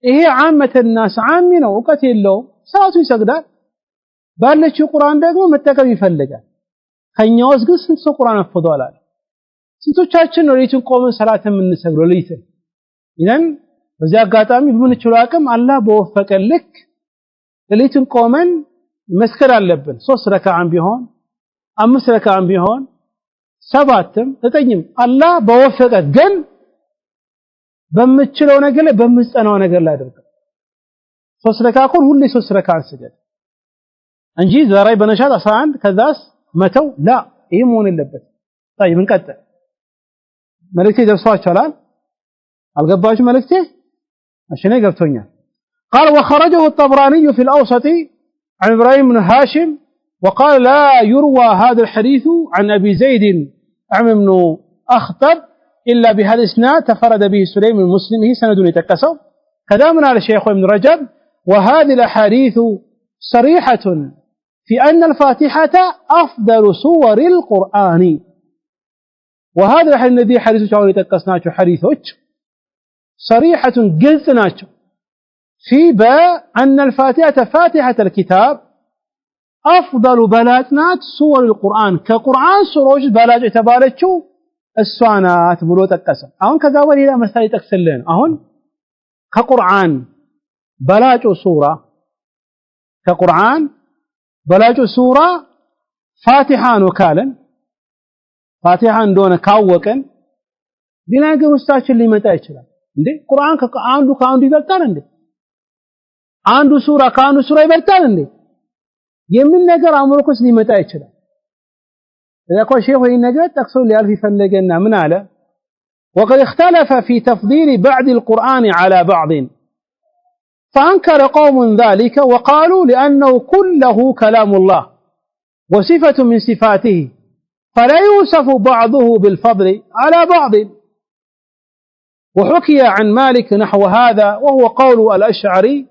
ይሄ ዓመተናስ ዓሚ ነው እውቀት የለውም ሰላቱ ይሰግዳል ባለችው ቁርአን ደግሞ መጠቀም ይፈልጋል ከኛውስ ግን ስንት ሰው ቁርአን አፈዷል አለ ስንቶቻችን ነው ለሊቱን ቆመን ሰላት የምንሰግደው ለሊቱን ይሄን በዚህ አጋጣሚ በምንችለው አቅም አላህ በወፈቀ ልክ ለሊቱን ቆመን መስከር አለብን 3 ረካዓም ቢሆን 5 ረካዓም ቢሆን 7ም 9ም አላህ በወፈቀ ግን በምችለው ነገር ላይ በምጸናው ነገር ላይ አድርገው 3 ረካዓን ሁሌ 3 ረካዓን ስገድ እንጂ ዛሬ በነሻት 11 ከዛስ መተው ላ ይሄ መሆን የለበት طيب እንቀጥል መልእክቴ ደርሷችኋል አልገባችሁ መልእክቴ እሺ ነው ገብቶኛል قال وخرجه الطبراني في الأوسط عن إبراهيم بن هاشم وقال لا يروى هذا الحديث عن أبي زيد عمرو بن أخطب إلا بهذا الإسناد تفرد به سليم المسلم هي سند يتكسو كذا من على الشيخ ابن رجب وهذه الأحاديث صريحة في أن الفاتحة أفضل سور القرآن وهذا الذي حديث شاول يتكسناچو حديثوች صريحة قلتناچو في أن الفاتحة فاتحة الكتاب أفضل بلاجنات سور القرآن كقرآن سوروች بلاج የተባለችው እሷናት ብሎ ተቀሰ አሁን ከዛ ወዲያ መሳይ ተከሰለን አሁን ከቁርአን በላጩ ሱራ ከቁርአን በላጩ ሱራ ፋቲሃ ነው ካለን ፋቲሃ እንደሆነ ካወቀን ሌላ ነገር ውስጣችን ሊመጣ ይችላል እንዴ ቁርአን ከአንዱ ይበልጣል እንዴ አንዱ ሱራ ከአንዱ ሱራ ይበልጣል እንዴ የምን ነገር አምሮኮስ ሊመጣ ይችላል لذلك شيخ النجاة تقصد لألف فلقنا من على وقد اختلف في تفضيل بعض القرآن على بعض فأنكر قوم ذلك وقالوا لأنه كله كلام الله وصفة من صفاته فلا يوصف بعضه بالفضل على بعض. وحكي عن مالك نحو هذا وهو قول الأشعري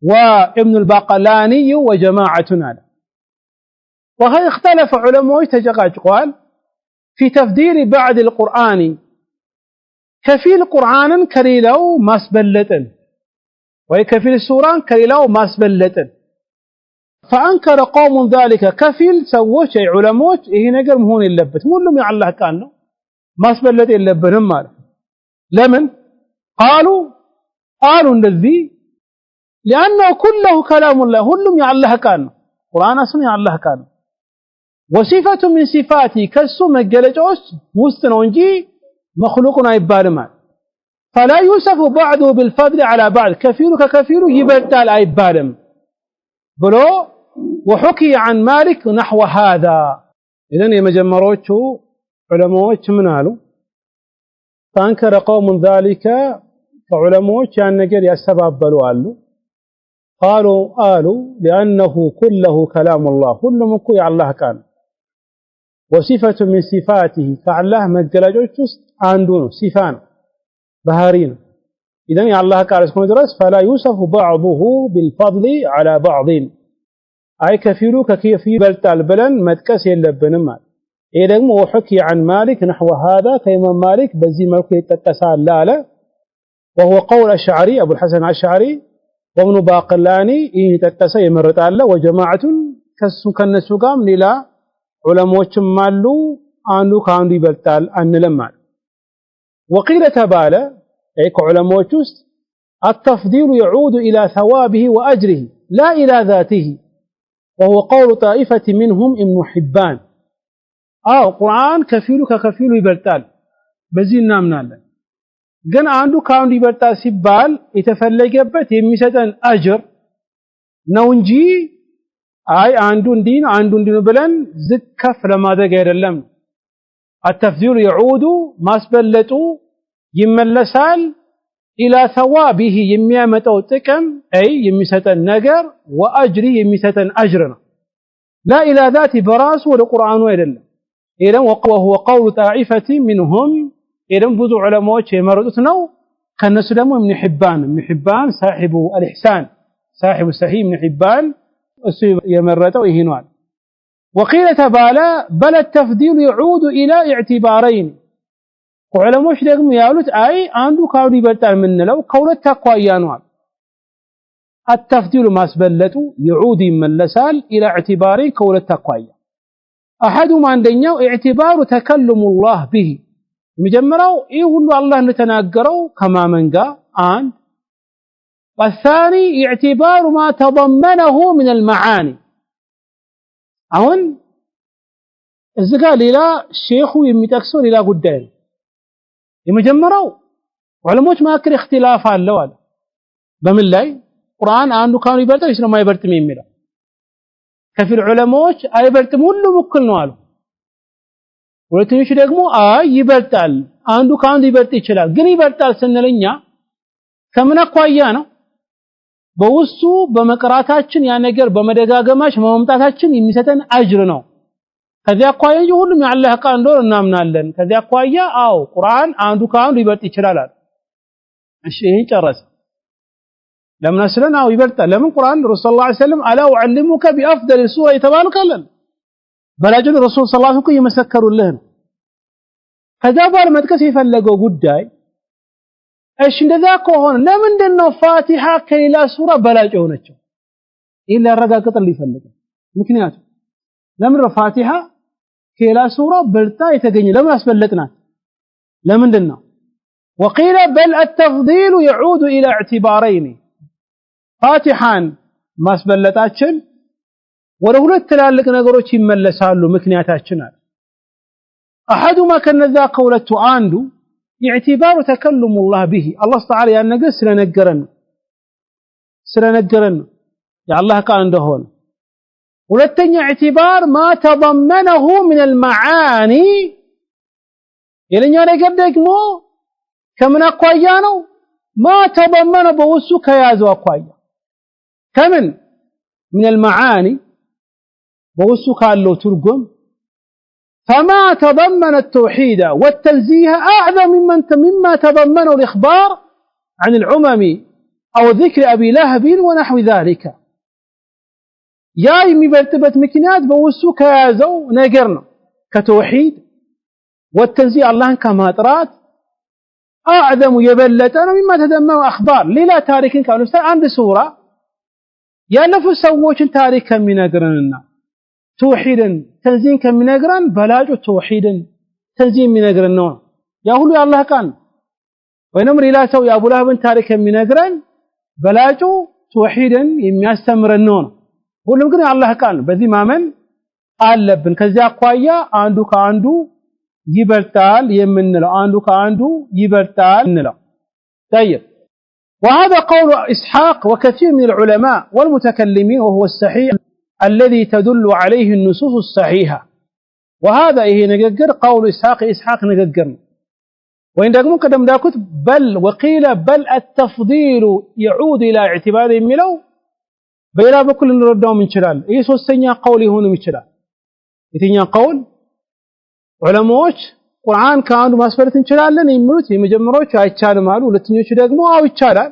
وابن الباقلاني وجماعة هذا. وهي اختلف علماء تجاقال في تفضيل بعد القرآن كفيل قرآن كريلو ماسبلتن وكفيل السوران كريلو ماسبلتن. فأنكر قوم ذلك كفيل سووش أي علماء إيه نقر مهون اللبت مولهم يا الله كانوا ماسبلت اللبنهم مال. لمن قالوا الذي لأنه كله كلام الله كلهم يا الله كانوا قرآن اسم يا الله كانوا. وصفة من صفاتي كسو مجلجوس مستنونجي مخلوقنا يبالما فلا يوصف بعضه بالفضل على بعض كفيل ككفيل يبدل يبالم بلو. وحكي عن مالك نحو هذا. إذن يمجمروچو علماء من قالوا فأنكر قوم ذلك فعلماء كان نجر يستبابلوا قالوا لأنه كله كلام الله كل مكو يا الله كان. وصفة من صفاته فالله مجلجوچ عندونه صفان بهارين. إذن يا الله قال اسمه درس فلا يوصف بعضه بالفضل على بعض أي كفيلو ككيفي بلتال بلن متكس يلبنم. إيه دغمو وحكي عن مالك نحو هذا كيما مالك بزي ملكو يتقسال لا وهو قول الشعري أبو الحسن الشعري وابن باقلاني يتقسى يمرطال وجماعة كسو كنسو قام للا علماء مالو አንዱ ካንዱ ይበልጣል አንለም። وقيل تبالى أي علماء ውስጥ التفضيل يعود إلى ثوابه وأجره لا إلى ذاته وهو قول طائفة منهم ابن حبان. قرآن كفيل ككفيل يبلطال በዚህ እናምናለን። ግን አንዱ ካንዱ ይበልጣል ሲባል የተፈለገበት የሚሰጠን አጅር ነው እንጂ አንዱ እንዲህ ብለን ዝከፍ ለማድረግ አይደለም። التفضيل يعود ማስበለጡ ይመለሳል إلى ثوابه የሚያመጣው ጥቅም أي የሚሰጠን ነገር وأجره የሚሰጠን አጅር ነው لا إلى ذاته በራሱ ወደ ቁርአኑ አይደለም። إذن وهو قول طائفة منهم إذن ብዙ ዑለማዎች የመረጡት ነው። ከነሱ ደግሞ ابن حبان صاحب الإحسان صاحب الصحيح ابن حبان እሱ የመረጠው ይሄ ነው። وقيل تبالى بل التفضيل يعود إلى اعتبارين ዑለሞች ደግሞ ያሉት አንዱ ካንዱ ይበልጣል ምንለው ከሁለት አኳያ ነው። التفضيل ማስበለጡ يعود ይመለሳል إلى اعتبارين ከሁለት አኳያ احدهم አንደኛው اعتبار تكلم الله به መጀመሪያው ይህ ሁሉ አላህ እንደተናገረው ከማመን ጋር አንድ والثاني اعتبار ما تضمنه من المعاني አሁን እዚህ ጋር ሌላ ሼኹ የሚጠቅሰው ሌላ ጉዳይ ነው። የመጀመሪያው ዑለሞች መካከል اختلاف አለው አለ በምን ላይ ቁርአን አንዱ ካንዱ ይበልጣል ወይስ አይበልጥም የሚለው ከፊል ዑለሞች አይበልጥም ሁሉም እኩል ነው አሉ። ሁለተኞቹ ደግሞ ይበልጣል አንዱ ካንዱ ይበልጥ ይችላል። ግን ይበልጣል ስንልኛ ከምን አኳያ ነው? በውስጡ በመቅራታችን ያ ነገር በመደጋገማች መምጣታችን የሚሰጠን አጅር ነው። ከዚያ አኳያ ሁሉም የአላህ ቃል እንደሆነ እናምናለን። ከዚያ አኳያ ቁርአን አንዱ ካንዱ ይበልጥ ይችላል። እሺ ይሄን ጨረሰ። ለምን አስለን ይበልጣል? ለምን ቁርአን ረሱል ሰለላሁ ዐለይሂ ወሰለም አላ ወዐልሙከ ቢአፍደል ሱራ የተባሉከለን በላጁን ረሱል ሰለላሁ ዐለይሂ ወሰለም እየመሰከሩልህ ነው። ከዛ በኋላ መጥቀስ የፈለገው ጉዳይ እሺ እንደዛ ከሆነ ለምንድነው ፋቲሃ ከሌላ ሱራ በላጭ ሆነችው? ይሄን ሊያረጋግጥልህ ይፈልጋል። ምክንያቱም ለምን ፋቲሃ ከሌላ ሱራ በልጣ የተገኘ ለምን አስበለጥናት? ለምንድነው? وقيل بل التفضيل يعود إلى اعتبارين ፋቲሃን ማስበለጣችን ወደ ሁለት ትላልቅ ነገሮች ይመለሳሉ ምክንያታችን አለ። احدهما ከነዛ ከሁለቱ አንዱ اعتبار تكلم الله به الله تعالى ያን ነገር ስለነገረን ያ አላህ ቃል እንደሆነ። ሁለተኛ اعتبار ما تضمنه من المعاني የለኛ ነገር ደግሞ ከምን አኳያ ነው? ما تضمنه በውስጡ ከያዘው አኳያ ከምን من المعاني بوسو كالو ترجم فما تضمن التوحيد والتنزيه أعظم مما تضمنه الإخبار عن العمم أو ذكر أبي لهب ونحو ذلك يا يمبرتبت مكنيات بوسو كيازو نجرنا كتوحيد والتنزيه الله كما طرات أعظم يبلتنا مما تضمنه أخبار ليلا تاريخ كانوا عند سورة يالفو سووችን ታሪክ ከሚነግረንና ተውሂድን ተንዚህን ከሚነግረን በላጩ ተውሂድን ተንዚህ የሚነግረን ነው ያ ሁሉ የአላህ ቃል ወይንም ሌላ ሰው የአቡ ለህብን ታሪክ የሚነግረን በላጩ ተውሂድን የሚያስተምረን ነው ሁሉም ግን የአላህ ቃል በዚህ ማመን አለብን ከዚያ አኳያ አንዱ ከአንዱ ይበልጣል የምንለው አንዱ ከአንዱ ይበልጣል እንለው طيب وهذا قول إسحاق وكثير من العلماء والمتكلمين وهو الصحيح الذي تدل عليه النصوص الصحيحة وهذا نجر قول إسحاق نجر وإن دقمون قدم داكت بل وقيل بل التفضيل يعود إلى اعتبار الملو بيلا بكل نردهم من شلال إيسو السنيا قولي هون من شلال إتنيا قول علماء ቁርአን ከአንዱ ማስፈረት እንችላለን የሚሉት የመጀመሪያዎቹ አይቻልም አሉ ሁለተኞቹ ደግሞ አው ይቻላል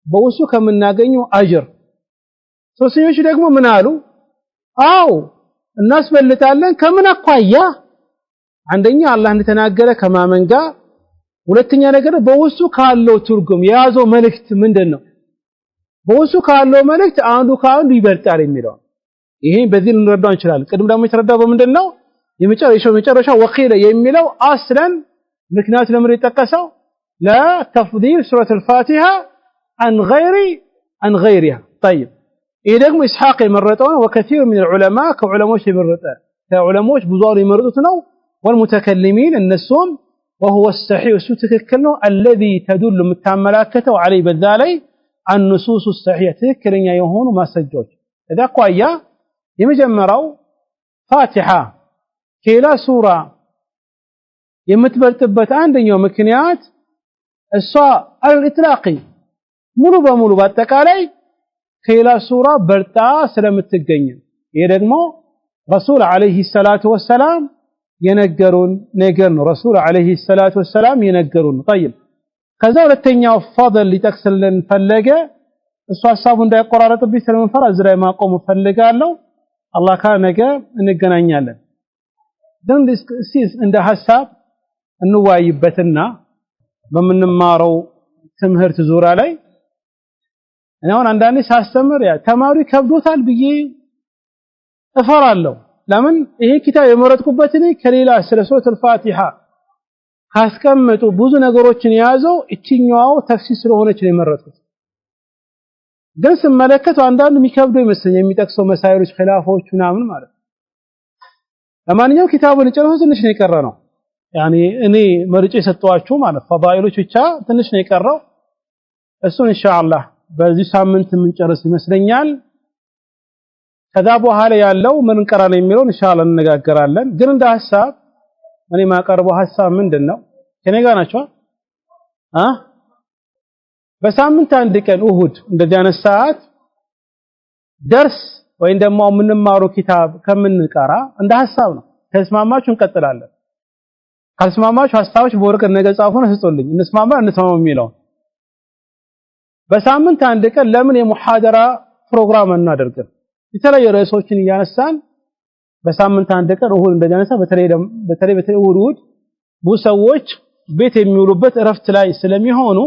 በውሱ ከምናገኘው አጅር ሶስተኞቹ ደግሞ ምን አሉ አው እናስበልጣለን ከምን አኳያ አንደኛ አላህ እንደተናገረ ከማመን ጋር ሁለተኛ ነገር በውሱ ካለው ትርጉም የያዘው መልእክት ምንድነው በውሱ ካለው መልእክት አንዱ ከአንዱ ይበልጣል የሚለው ይሄን በዚህ ልንረዳው እንችላለን ቅድም ደግሞ የተረዳው በምንድነው የመጨረሻው ወቂለ የሚለው አስለን ምክንያቱ ለምን ይተከሰው ለተፍዲል ሱረቱ الفاتحه عن غيرها طيب ይሄ ደግሞ ኢስሐቅ የመረጠው وكثير من العلماء ከዑለሞች የመረጠ ከዑለሞች ብዙዎች የመረጡት ነው والمتكلمين النسوم وهو الصحيح እሱ ትክክል ነው الذي تدل متملكته عليه በዛላይ النصوص الصحيحه ትክክለኛ የሆኑ ማስረጃዎች እዳ ቋያ የመጀመሪያው ፋቲሃ ከሌላ ሱራ የምትበልጥበት አንደኛው ምክንያት እሷ አልኢጥላቂ ሙሉ በሙሉ በአጠቃላይ ከሌላ ሱራ በልጣ ስለምትገኝ ይሄ ደግሞ ረሱል አለይሂ ሰላቱ ወሰላም የነገሩን ነገር ነው ረሱል አለይሂ ሰላቱ ወሰላም የነገሩን طيب ከዛ ሁለተኛው ፈضል ሊጠቅስልን ፈለገ እሷ ሐሳቡ እንዳይቆራረጥብኝ ስለምንፈራ እዚህ ላይ ማቆም ፈልጋለሁ አላህ ካነገ እንገናኛለን then this is እንደ ሐሳብ እንዋይበትና በመንማረው ትምህርት ዙራ ላይ እኔው አንዳንዴ ሳስተምር ያ ተማሪ ከብዶታል ብዬ እፈራለሁ ለምን ይሄ ኪታብ የመረጥኩበት እኔ ከሌላ ስለ ሱረቱ الفاتحه ካስቀመጡ ብዙ ነገሮችን ያዘው እቺኛው ተፍሲር ስለሆነች ነው የመረጥኩት ግን ስመለከቱ አንዳንድ የሚከብደው ይመስለኛል የሚጠቅሰው መሳይሎች ኺላፎች ምናምን ማለት ለማንኛውም ኪታቡን ጨርሶ ትንሽ ነው የቀረው ያኒ እኔ መርጬ ሰጥቷችሁ ማለት ፈዳኢሎች ብቻ ትንሽ ነው የቀረው እሱን ኢንሻአላህ በዚህ ሳምንት የምንጨርስ ይመስለኛል ከዛ በኋላ ያለው ምን እንቀራለን የሚለው ኢንሻአላህ እንነጋገራለን ግን እንደ ሐሳብ እኔ ማቀርበው ሐሳብ ምንድነው ከኔ ጋር ናቸው በሳምንት አንድ ቀን እሁድ እንደዚህ አይነት ሰዓት ደርስ ወይም ደግሞ የምንማረው ኪታብ ከምንቀራ እንደ ሐሳብ ነው ተስማማችሁ እንቀጥላለን ካልስማማችሁ ሐሳቦች በወረቀት ነገ ጻፉና ስጡልኝ እንስማማ እንተማው የሚለው በሳምንት አንድ ቀን ለምን የሙሐደራ ፕሮግራም እናደርግ የተለያዩ ርዕሶችን እያነሳን በሳምንት አንድ ቀን እሁድ እንደጀነሳ በተለይ እሁድ ብዙ ሰዎች ቤት የሚውሉበት እረፍት ላይ ስለሚሆኑ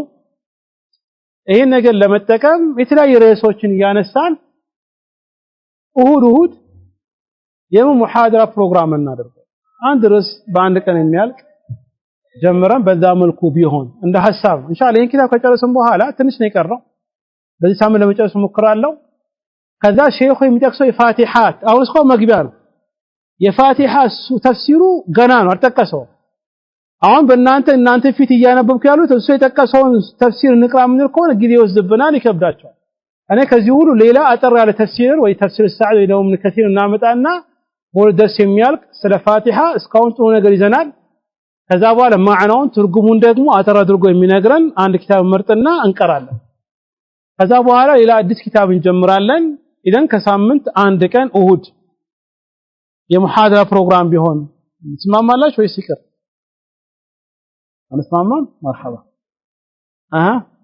ይሄን ነገር ለመጠቀም የተለያዩ ርዕሶችን እያነሳን እሁድ የሙሐደራ ፕሮግራም እናደርግ አንድ ርዕስ በአንድ ቀን የሚያልቅ ጀምረን በዛ መልኩ ቢሆን እንደ ሐሳብ ኢንሻአላህ ይሄን ኪታብ ከጨረስን በኋላ ትንሽ ነው የቀረው በዚህ ሳምንት ለመጨረስ ሞክራለሁ ከዛ ሼኹ የሚጠቅሰው የፋቲሃት አሁን እስኮ መግቢያ ነው የፋቲሃ ተፍሲሩ ገና ነው አልተጠቀሰው አሁን እናንተ ፊት እያነበብኩ ያሉት እሱ የጠቀሰውን ተፍሲር ንቅራ ምን ከሆነ ጊዜ ይወስድብናል ይከብዳቸዋል እኔ ከዚህ ሁሉ ሌላ አጠር ያለ ተፍሲር ወይ ተፍሲር ሰዓድ ወይ ደግሞ ከثير እናመጣና ወደስ የሚያልቅ ስለ ፋቲሃ እስካሁን ጥሩ ነገር ይዘናል ከዛ በኋላ ማዕናውን ትርጉሙን ደግሞ አጠር አድርጎ የሚነግረን አንድ ኪታብ መርጥና እንቀራለን ከዛ በኋላ ሌላ አዲስ ኪታብ እንጀምራለን ኢደን ከሳምንት አንድ ቀን እሁድ የሙሐደራ ፕሮግራም ቢሆን ትስማማላችሁ ወይስ ይቅር? አንስማማም? መርሐባ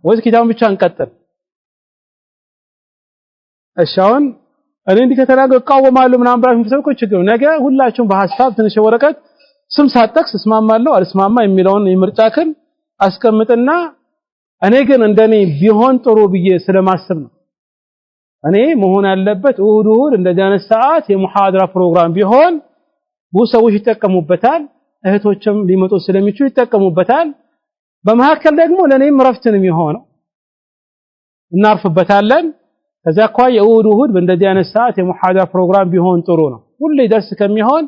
ወይስ ኪታቡን ብቻ እንቀጥል? እሺ አሁን እኔ እንዲህ ከተናገርኩ እቃወማለሁ ምናምን ብላችሁ የምትሰብኩ ችግር ነገ ሁላችሁም በሐሳብ ትንሽ ወረቀት ስም ሳትጠቅስ እስማማለሁ አልስማማ የሚለውን የምርጫክን አስቀምጥና እኔ ግን እንደኔ ቢሆን ጥሩ ብዬ ስለማስብ ነው። እኔ መሆን ያለበት እሁድ እንደዚህ አይነት ሰዓት የሙሐደራ ፕሮግራም ቢሆን ብዙ ሰዎች ይጠቀሙበታል፣ እህቶችም ሊመጡ ስለሚችሉ ይጠቀሙበታል። በመሐከል ደግሞ ለኔም ረፍትንም ይሆነው እናርፍበታለን። ከዛ አኳያ እሁድ በእንደዚህ አይነት ሰዓት የሙሐደራ ፕሮግራም ቢሆን ጥሩ ነው። ሁሌ ደርስ ከሚሆን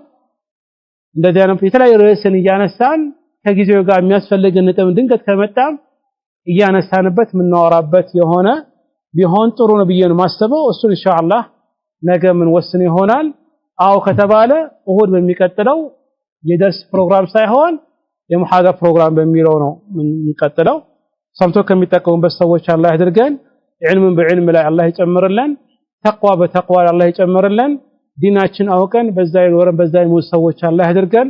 እንደዚህ አይነት የተለያዩ ርዕስን እያነሳን ከጊዜው ጋር የሚያስፈልግ ነጥብ ድንገት ከመጣም እያነሳንበት የምናወራበት የሆነ ቢሆን ጥሩ ነው ብዬ ነው ማስበው። እሱን ኢንሻአላህ ነገ ምን ወስን ይሆናል። አው ከተባለ እሁድ በሚቀጥለው የደርስ ፕሮግራም ሳይሆን የሙሐደራ ፕሮግራም በሚለው ነው የሚቀጥለው። ሰምቶ ከሚጠቀሙበት ሰዎች አላህ ያድርገን። ዒልምን በዒልም ላይ አላህ ይጨምርልን፣ ተቅዋ በተቅዋ አላህ ይጨምርልን። ዲናችን አውቀን በዛ ይኖረን በዛ ይሞት ሰዎች አላህ ያድርገን።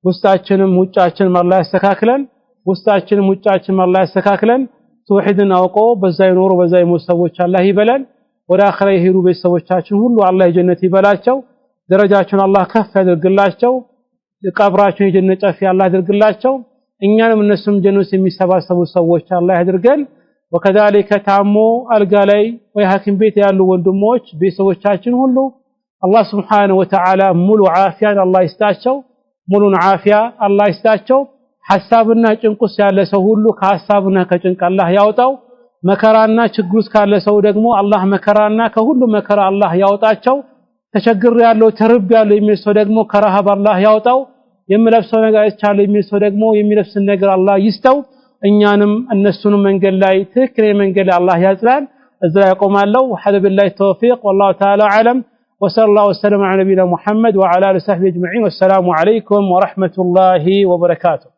ውስጣችንም ውጫችንም አላህ ያስተካክለን። ውስጣችንም ውጫችንም አላህ ያስተካክለን። ተውሂድን አውቆ በዛ ይኖሩ በዛ ይሞት ሰዎች አላህ ይበለን። ወደ አኺራ ይሄዱ ቤተሰቦቻችን ሁሉ አላህ የጀነት ይበላቸው። ደረጃቸውን አላህ ከፍ ያድርግላቸው። ቀብራቸው የጀነት ጨፊ አላህ ያድርግላቸው። እኛንም እነሱም ጀነት የሚሰባሰቡ ሰዎች አላህ ያድርገን። ወከዛሊከ ታሞ አልጋ ላይ ወይ ሐኪም ቤት ያሉ ወንድሞች ቤተሰቦቻችን ሁሉ አላህ Subhanahu Wa Ta'ala ሙሉ ዓፊያን አላህ ይስጣቸው። ሙሉን ዓፊያ አላህ ይስጣቸው። ሐሳብና ጭንቁስ ያለ ሰው ሁሉ ከሐሳብና ከጭንቅ አላህ ያውጣው። መከራና ችግር ካለ ሰው ደግሞ አላህ መከራና ከሁሉ መከራ አላህ ያውጣቸው። ተቸግር ያለው ተርብ ያለው የሚል ሰው ደግሞ ከረሃብ አላህ ያውጣው። የሚለብሰው ነገር አይቻለው የሚል ሰው ደግሞ የሚለብስን ነገር አላህ ይስጠው። እኛንም እነሱንም መንገድ ላይ ትክክለኛ መንገድ ላይ አላህ ያጽናን። እዛ ያቆማለሁ። ወሐደ ቢላሂ ተውፊቅ والله تعالى اعلم وصلى الله وسلم على نبينا محمد وعلى اله وصحبه اجمعين والسلام عليكم ورحمة الله وبركاته.